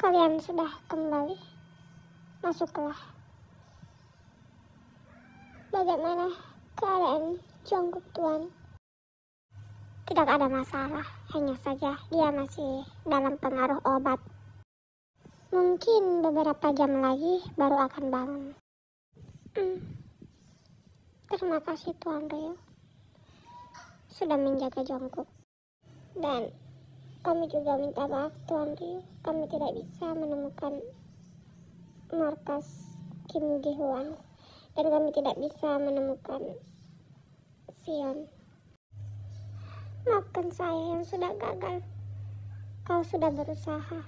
Kalian sudah kembali? Masuklah. Bagaimana keadaan Jungkook tuan? Tidak ada masalah, hanya saja dia masih dalam pengaruh obat. Mungkin beberapa jam lagi baru akan bangun. Terima kasih Tuan Ryu sudah menjaga Jungkook. Dan kami juga minta maaf Tuan Ryu, kami tidak bisa menemukan markas Kim Ji-hoon dan kami tidak bisa menemukan Sion. Maafkan saya yang sudah gagal. Kau sudah berusaha.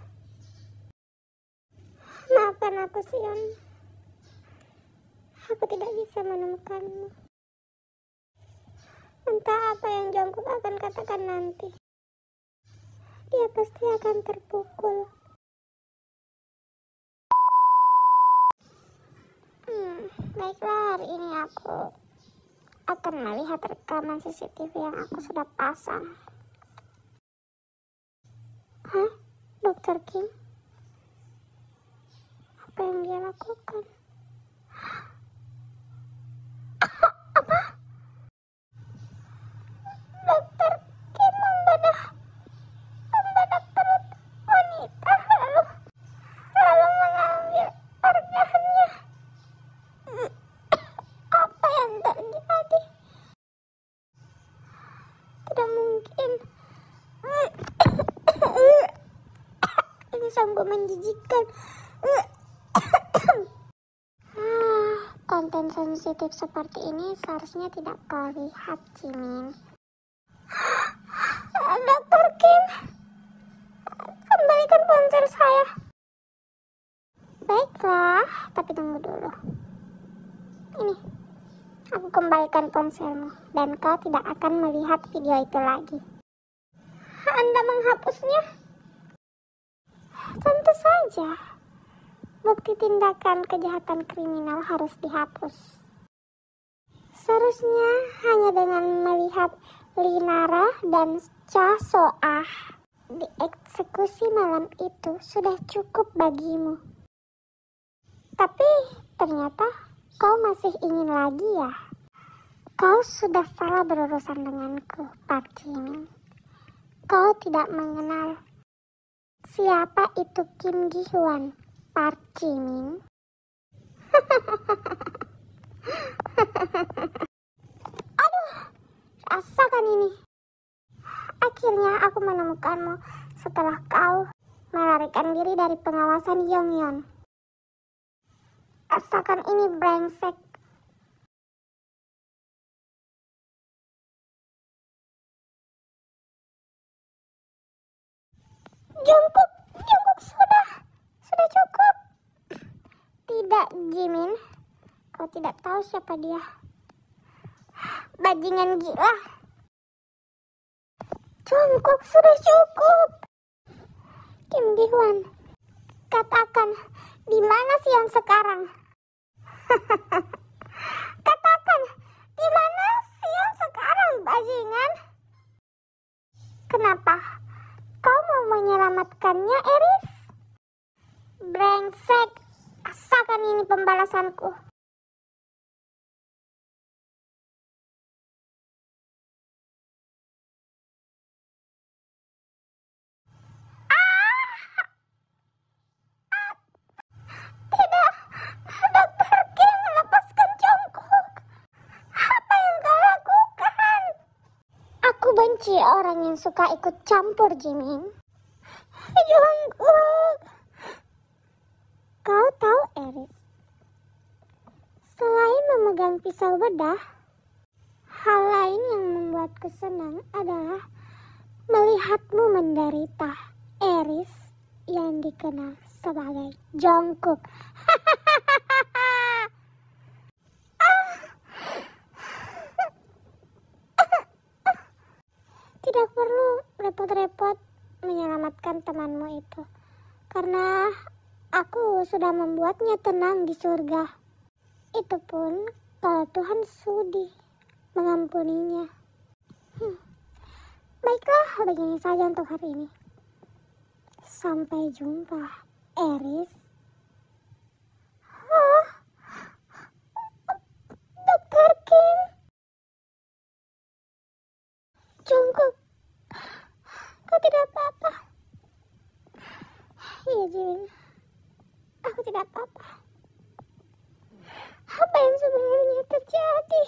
Maafkan aku Sion. Aku tidak bisa menemukanmu. Entah apa yang Jungkook akan katakan nanti. Dia pasti akan terpukul. Baiklah, hari ini aku akan melihat rekaman CCTV yang aku sudah pasang. Hah? Dr. Kim? Apa yang dia lakukan? Apa? Dr. Kim membedah perut wanita lalu mengambil organnya. Apa yang terjadi? Tidak mungkin. Ini sungguh menjijikkan. Konten sensitif seperti ini seharusnya tidak kau lihat, Jimin. Dr. Kim, kembalikan ponsel saya. Baiklah, tapi tunggu dulu. Ini, aku kembalikan ponselmu dan kau tidak akan melihat video itu lagi. Anda menghapusnya? Tentu saja. Bukti tindakan kejahatan kriminal harus dihapus. Seharusnya hanya dengan melihat Linara dan Cha So-ah dieksekusi malam itu sudah cukup bagimu. Tapi ternyata kau masih ingin lagi ya? Kau sudah salah berurusan denganku, Park Ji-min. Kau tidak mengenal siapa itu Kim Ji-hoon, Park Ji-min. Aduh, rasakan ini. Akhirnya aku menemukanmu setelah kau melarikan diri dari pengawasan Yongyeon. Rasakan ini, brengsek. Jungkook sudah cukup. Tidak, Jimin. Kau tidak tahu siapa dia. Bajingan gila. Jungkook sudah cukup. Kim Ji-hoon, katakan di mana Sion sekarang? Katakan di mana Sion sekarang, bajingan? Kenapa kau mau menyelamatkannya, Eris? Brengsek, rasakan ini pembalasanku. Tidak, Dr. Kim, lepaskan Jungkook. Apa yang kau lakukan? Aku benci orang yang suka ikut campur, Jimin. Jungkook. Kau tahu, Eris, selain memegang pisau bedah, hal lain yang membuatku senang adalah melihatmu menderita, Eris, yang dikenal sebagai Jungkook. Tidak perlu repot-repot menyelamatkan temanmu itu, karena aku sudah membuatnya tenang di surga. Itu pun kalau Tuhan sudi mengampuninya. Baiklah, begini saja untuk hari ini. Sampai jumpa. Eris? Hah? Dokter Kim? Jungkook, kau tidak apa-apa? Iya, Jimin. Aku tidak apa-apa. Apa yang sebenarnya terjadi?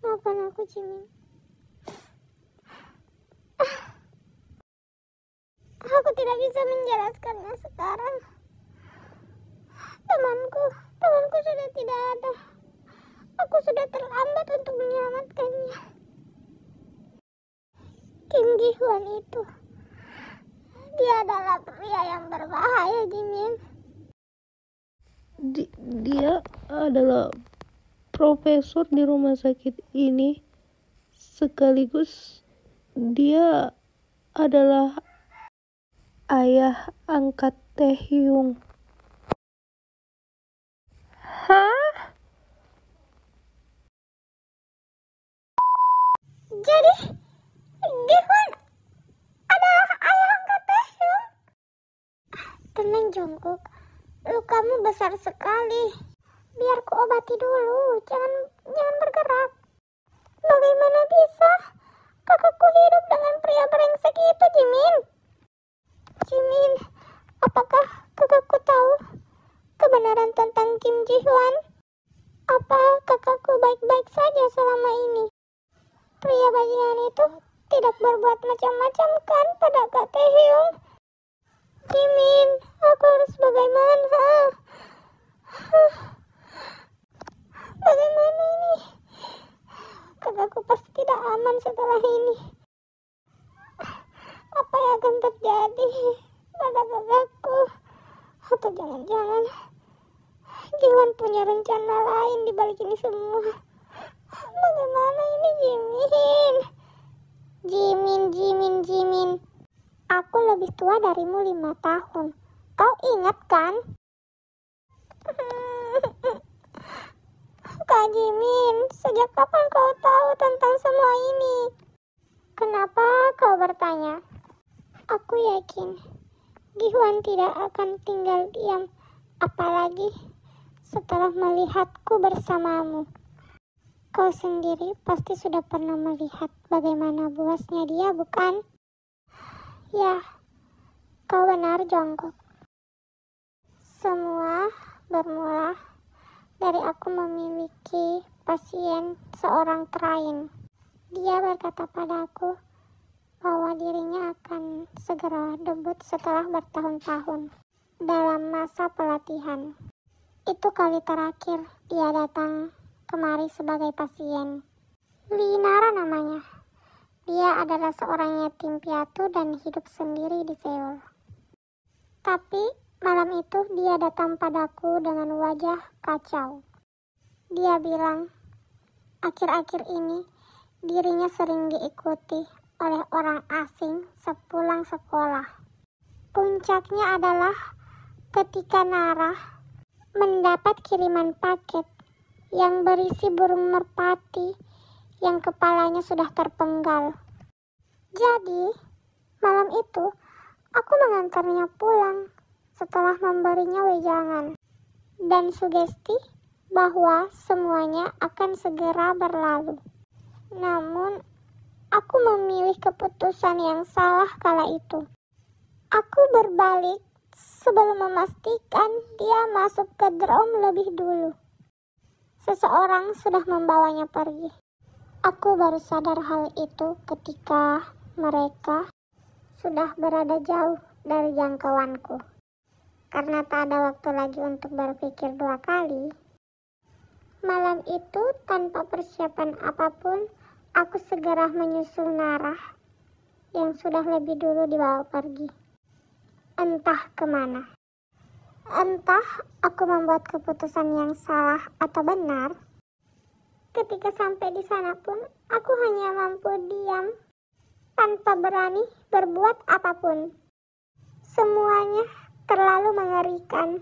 Maafkan aku, Jimin. Aku tidak bisa menjelaskannya sekarang. Temanku sudah tidak ada. Aku sudah terlambat untuk menyelamatkannya. Kim Gi-hwan itu, dia adalah pria yang berbahaya, Jimin. Dia adalah profesor di rumah sakit ini, sekaligus dia adalah ayah angkat Taehyung. Hah? Jadi Gi-hwan adalah ayah angkat Taehyung? Tenang, Jungkook, lukamu besar sekali. Biar ku obati dulu, jangan bergerak. Bagaimana bisa kakakku hidup dengan pria brengsek itu, Jimin? Jimin, apakah kakakku tahu kebenaran tentang Kim Ji-hwan? Apa kakakku baik-baik saja selama ini? Pria bajingan itu tidak berbuat macam-macam kan pada Kak Taehyung? Jimin, aku harus bagaimana? Bagaimana ini? Kakakku pasti tidak aman setelah ini. Apa yang akan terjadi pada kakakku? Atau jangan-jangan Gi-hwan punya rencana lain di balik ini semua? Bagaimana ini, Jimin? Jimin. Aku lebih tua darimu 5 tahun. Kau ingat kan? Kak Jimin, sejak kapan kau tahu tentang semua ini? Kenapa kau bertanya? Aku yakin Gi-hwan tidak akan tinggal diam, apalagi setelah melihatku bersamamu. Kau sendiri pasti sudah pernah melihat bagaimana buasnya dia, bukan? Ya, kau benar, Jungkook. Semua bermula dari aku memiliki pasien seorang terain. Dia berkata padaku bahwa dirinya akan segera debut setelah bertahun-tahun dalam masa pelatihan. Itu kali terakhir dia datang kemari sebagai pasien. Lee Nara namanya. Dia adalah seorang yatim piatu dan hidup sendiri di Seoul. Tapi malam itu dia datang padaku dengan wajah kacau. Dia bilang, akhir-akhir ini dirinya sering diikuti oleh orang asing sepulang sekolah. Puncaknya adalah ketika Nara mendapat kiriman paket yang berisi burung merpati yang kepalanya sudah terpenggal. Jadi, malam itu aku mengantarnya pulang setelah memberinya wejangan dan sugesti bahwa semuanya akan segera berlalu. Namun, aku memilih keputusan yang salah kala itu. Aku berbalik sebelum memastikan dia masuk ke drum lebih dulu. Seseorang sudah membawanya pergi. Aku baru sadar hal itu ketika mereka sudah berada jauh dari jangkauanku. Karena tak ada waktu lagi untuk berpikir 2 kali, malam itu tanpa persiapan apapun, aku segera menyusul Nara yang sudah lebih dulu dibawa pergi. Entah kemana. Entah aku membuat keputusan yang salah atau benar. Ketika sampai di sana pun, aku hanya mampu diam tanpa berani berbuat apapun. Semuanya terlalu mengerikan.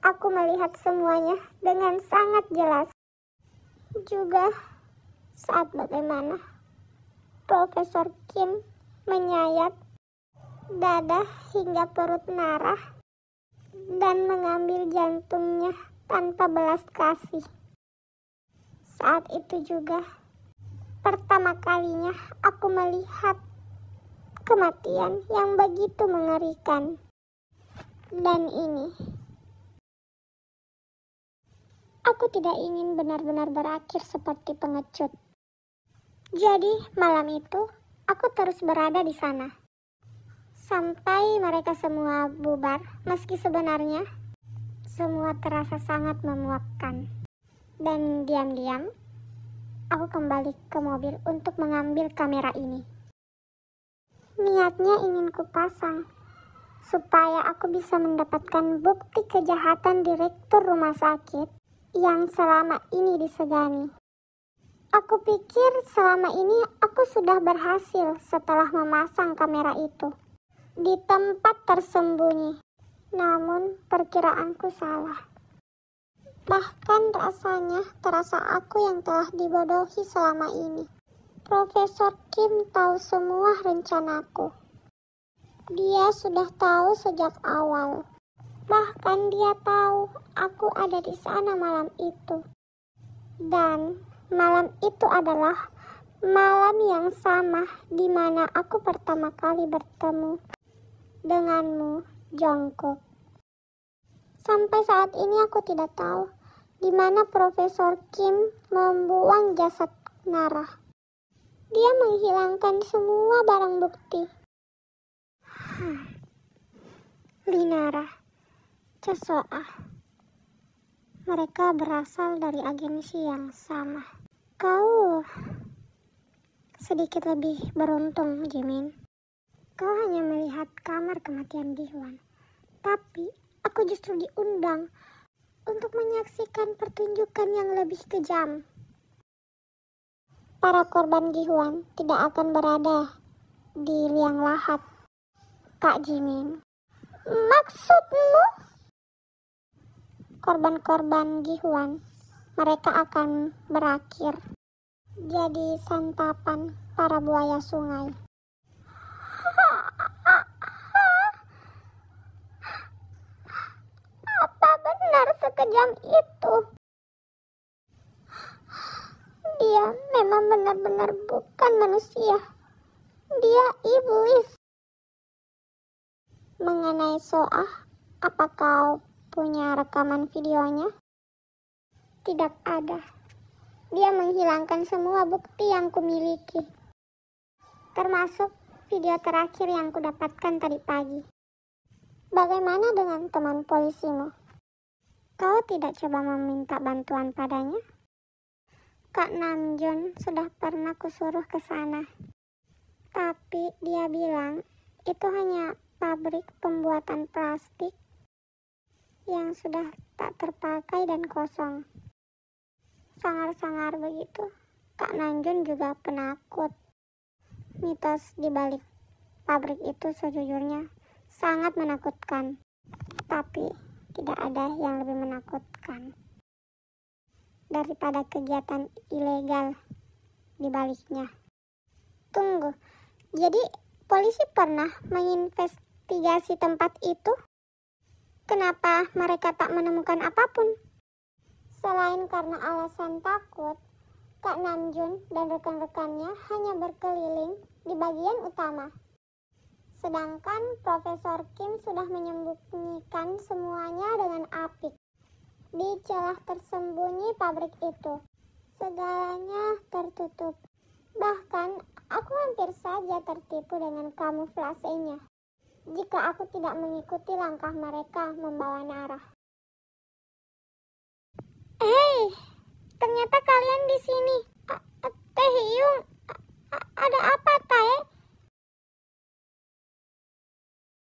Aku melihat semuanya dengan sangat jelas. Juga saat bagaimana Profesor Kim menyayat dada hingga perut Nara dan mengambil jantungnya tanpa belas kasih. Saat itu juga pertama kalinya aku melihat kematian yang begitu mengerikan. Dan ini, aku tidak ingin benar-benar berakhir seperti pengecut. Jadi malam itu aku terus berada di sana sampai mereka semua bubar, meski sebenarnya semua terasa sangat memuakkan. Dan diam-diam aku kembali ke mobil untuk mengambil kamera ini. Niatnya ingin kupasang supaya aku bisa mendapatkan bukti kejahatan direktur rumah sakit yang selama ini disegani. Aku pikir selama ini aku sudah berhasil setelah memasang kamera itu di tempat tersembunyi. Namun perkiraanku salah. Bahkan rasanya terasa aku yang telah dibodohi selama ini. Profesor Kim tahu semua rencanaku. Dia sudah tahu sejak awal. Bahkan dia tahu aku ada di sana malam itu. Dan malam itu adalah malam yang sama di mana aku pertama kali bertemu denganmu, Jungkook. Sampai saat ini aku tidak tahu di mana Profesor Kim membuang jasad Nara. Dia menghilangkan semua barang bukti. Linara, Chosoa. Mereka berasal dari agensi yang sama. Kau sedikit lebih beruntung, Jimin. Kau hanya melihat kamar kematian Gi-hwan. Tapi aku justru diundang untuk menyaksikan pertunjukan yang lebih kejam. Para korban Gi-hwan tidak akan berada di liang lahat, Kak Jimin. Maksudmu? Korban-korban Gi-hwan, mereka akan berakhir jadi santapan para buaya sungai. Apa benar sekejam itu? Dia memang benar-benar bukan manusia. Dia iblis. Mengenai Soah, apa kau punya rekaman videonya? Tidak ada. Dia menghilangkan semua bukti yang kumiliki. Termasuk video terakhir yang kudapatkan tadi pagi. Bagaimana dengan teman polisimu? Kau tidak coba meminta bantuan padanya? Kak Namjoon sudah pernah kusuruh ke sana. Tapi dia bilang itu hanya pabrik pembuatan plastik yang sudah tak terpakai dan kosong. Sangar-sangar begitu. Kak Namjoon juga penakut. Mitos di balik pabrik itu sejujurnya sangat menakutkan. Tapi tidak ada yang lebih menakutkan daripada kegiatan ilegal di baliknya. Tunggu, jadi polisi pernah menginvestigasi tempat itu? Kenapa mereka tak menemukan apapun? Selain karena alasan takut, Kak Namjoon dan rekan-rekannya hanya berkeliling di bagian utama. Sedangkan Profesor Kim sudah menyembunyikan semuanya dengan apik di celah tersembunyi pabrik itu. Segalanya tertutup. Bahkan aku hampir saja tertipu dengan kamuflasenya jika aku tidak mengikuti langkah mereka membawa Nara. Hei, ternyata kalian di sini. Taehyung, ada apa?